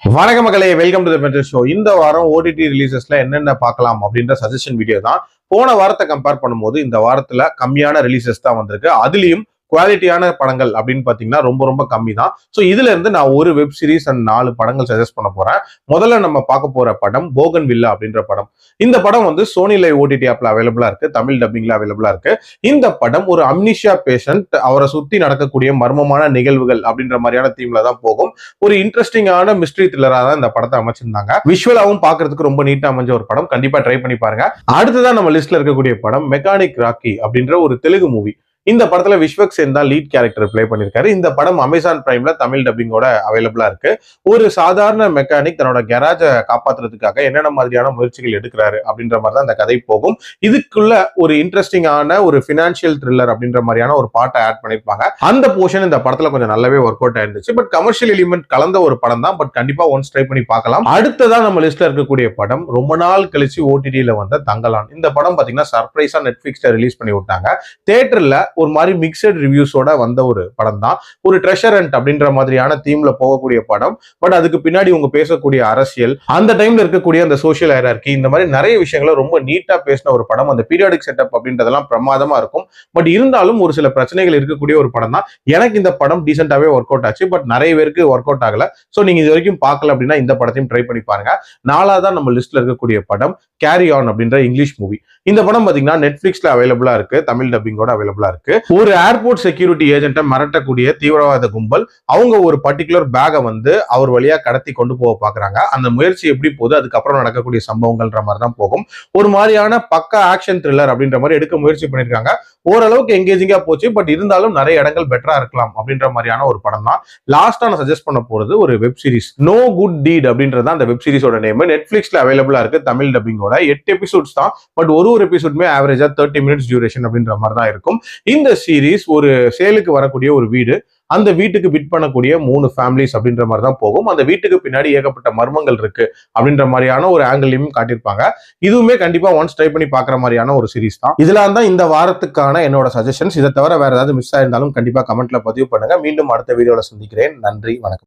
வணக்க மக்களே, welcome to the mental show. இந்த வாரம் ஓடிடி ரிலீசஸ்ல என்னென்ன பார்க்கலாம் அப்படின்ற சஜஷன் வீடியோ தான். போன வாரத்தை கம்பேர் பண்ணும்போது இந்த வாரத்துல கம்மியான ரிலீசஸ் தான் வந்திருக்கு. அதுலயும் குவாலிட்டியான படங்கள் அப்படின்னு பாத்தீங்கன்னா ரொம்ப ரொம்ப கம்மி தான். ஸோ இதுல இருந்து நான் ஒரு வெப் சீரிஸ் அண்ட் 4 படங்கள் சஜஸ்ட் பண்ண போறேன். முதல்ல நம்ம பார்க்க போற படம் போகன் வில்லா அப்படின்ற படம். இந்த படம் வந்து சோனி லைவ் ஓடிடி ஆப்ல அவைலபிளா இருக்கு, தமிழ் டப்பிங்ல அவைலபிளா இருக்கு. இந்த படம் ஒரு அம்னிஷியா பேஷண்ட், அவரை சுத்தி நடக்கக்கூடிய மர்மமான நிகழ்வுகள் அப்படின்ற மாதிரியான தீம்ல தான் போகும். ஒரு இன்ட்ரெஸ்டிங்கான மிஸ்ட்ரி த்ரில்லரா தான் இந்த படத்தை அமைச்சிருந்தாங்க. விஷுவலாவும் பாக்குறதுக்கு ரொம்ப நீட்டா அமைஞ்ச ஒரு படம். கண்டிப்பா ட்ரை பண்ணி பாருங்க. அடுத்ததான் நம்ம லிஸ்ட்ல இருக்கக்கூடிய படம் மெக்கானிக் ராக்கி அப்படின்ற ஒரு தெலுங்கு மூவி. இந்த படத்துல விஸ்வக் சேன் தான் லீட் கேரக்டர் பிளே பண்ணிருக்காரு. இந்த படம் அமேசான் பிரைம்ல தமிழ் டப்பிங்கோட அவைலபிளா இருக்கு. ஒரு சாதாரண மெக்கானிக் தன்னோட கராஜ காப்பாத்துறதுக்காக என்னென்ன மாதிரியான முயற்சிகள் எடுக்கிறாரு அப்படின்ற மாதிரி தான் இந்த கதை போகும். இதுக்குள்ள ஒரு இன்ட்ரெஸ்டிங்கான ஒரு பினான்சியல் த்ரில்லர் அப்படின்ற மாதிரியான ஒரு பாட்டை ஆட் பண்ணிருப்பாங்க. அந்த போர்ஷன் இந்த படத்துல கொஞ்சம் நல்லாவே ஒர்க் அவுட் ஆயிருந்துச்சு. பட் கமர்ஷியல் எலிமெண்ட் கலந்த ஒரு படம் தான். பட் கண்டிப்பா ஒன்ஸ் ட்ரை பண்ணி பார்க்கலாம். அடுத்ததான் நம்ம லிஸ்ட்ல இருக்கக்கூடிய படம் ரொம்ப நாள் கழிச்சு ஓடிடியில வந்த தங்கலான். இந்த படம் பாத்தீங்கன்னா சர்ப்ரைஸா நெட்ஃபிளிக்ஸ்ல ரிலீஸ் பண்ணி விட்டாங்க. தியேட்டர்ல ஒரு மாதிரி மிக்சட் ரிவ்யூஸோட வந்த ஒரு படம் தான். ஒரு ட்ரெஷர் ஹண்ட் அப்படின்ற மாதிரியான தீம்ல போகக்கூடிய படம். பட் அதுக்கு பின்னாடி உங்க பேசக்கூடிய அரசியல், அந்த டைம்ல இருக்கக்கூடிய அந்த சோசியல் ஹைரார்கி, இந்த மாதிரி நிறைய விஷயங்களை ரொம்ப நீட்டா பேசின ஒரு படம். அந்த பீரியாடிக் செட்டப் அப்படின்றதெல்லாம் பிரமாதமா இருக்கும். பட் இருந்தாலும் ஒரு சில பிரச்சனைகள் இருக்கக்கூடிய ஒரு படம் தான். எனக்கு இந்த படம் டீசென்டாவே ஒர்க் அவுட் ஆச்சு. பட் நிறைய பேருக்கு ஒர்க் அவுட் ஆகல. சோ நீங்க இது வரைக்கும் பார்க்கல அப்படின்னா இந்த படத்தையும் ட்ரை பண்ணி பாருங்க. நாலாவதா நம்ம லிஸ்ட்ல இருக்கக்கூடிய படம் கேரி ஆன் அப்படின்ற இங்கிலீஷ் மூவி. இந்த படம் பாத்தீங்கன்னா நெட்ஃபிளிக்ஸ்ல அவைலபிளா இருக்கு, தமிழ் டப்பிங்கோட அவைலபிளா இருக்கு. ஒரு ஏர்போர்ட் செக்யூரிட்டி ஏஜென்ட்டை மிரட்டக்கூடிய தீவிரவாத கும்பல், அவங்க ஒரு பர்டிகுலர் பேகை வந்து அவர் வழியா கடத்தி கொண்டு போக பாக்குறாங்க. அந்த முயற்சி எப்படி போகுது, அதுக்கப்புறம் நடக்கக்கூடிய சம்பவங்கள்ன்ற மாதிரி தான் போகும். ஒரு மாதிரியான பக்கா ஆக்ஷன் த்ரில்லர் அப்படின்ற மாதிரி எடுக்க முயற்சி பண்ணிருக்காங்க. ஓரளவுக்கு எங்கேஜிங்கா போச்சு. பட் இருந்தாலும் நிறைய இடங்கள் பெட்டரா இருக்கலாம் அப்படின்ற மாதிரியான ஒரு படம் தான். லாஸ்டா நான் சஜஸ்ட் பண்ண போறது ஒரு வெப் சீரிஸ், நோ குட் டீட் அப்படின்றது அந்த வெப் சீரிஸோட நேம். நெட்ஃபிளிக்ஸ்ல அவைலபிளா இருக்கு, தமிழ் டப்பிங்கோட. 8 எபிசோட்ஸ் தான். பட் ஒரு எபிசோடுமே ஆவரேஜா 30 மினிட்ஸ் டியூரேஷன் அப்படின்ற மாதிரி தான் இருக்கும். இந்த சீரிஸ் ஒரு சேலுக்கு வரக்கூடிய ஒரு வீடு, அந்த வீட்டுக்கு பிட் பண்ணக்கூடிய 3 ஃபேமிலிஸ் அப்படின்ற மாதிரி தான் போகும். அந்த வீட்டுக்கு பின்னாடி ஏகப்பட்ட மர்மங்கள் இருக்கு அப்படின்ற மாதிரியான ஒரு ஆங்கிளையும் காட்டியிருப்பாங்க. இதுவுமே கண்டிப்பா ஒன்ஸ் ட்ரை பண்ணி பாக்குற மாதிரியான ஒரு சீரிஸ் தான். இதெல்லாம் தான் இந்த வாரத்துக்கான என்னோட சஜஷன்ஸ். இதை தவிர வேற ஏதாவது மிஸ் ஆயிருந்தாலும் கண்டிப்பா கமெண்ட்ல பதிவு பண்ணுங்க. மீண்டும் அடுத்த வீடியோல சந்திக்கிறேன். நன்றி, வணக்கம்.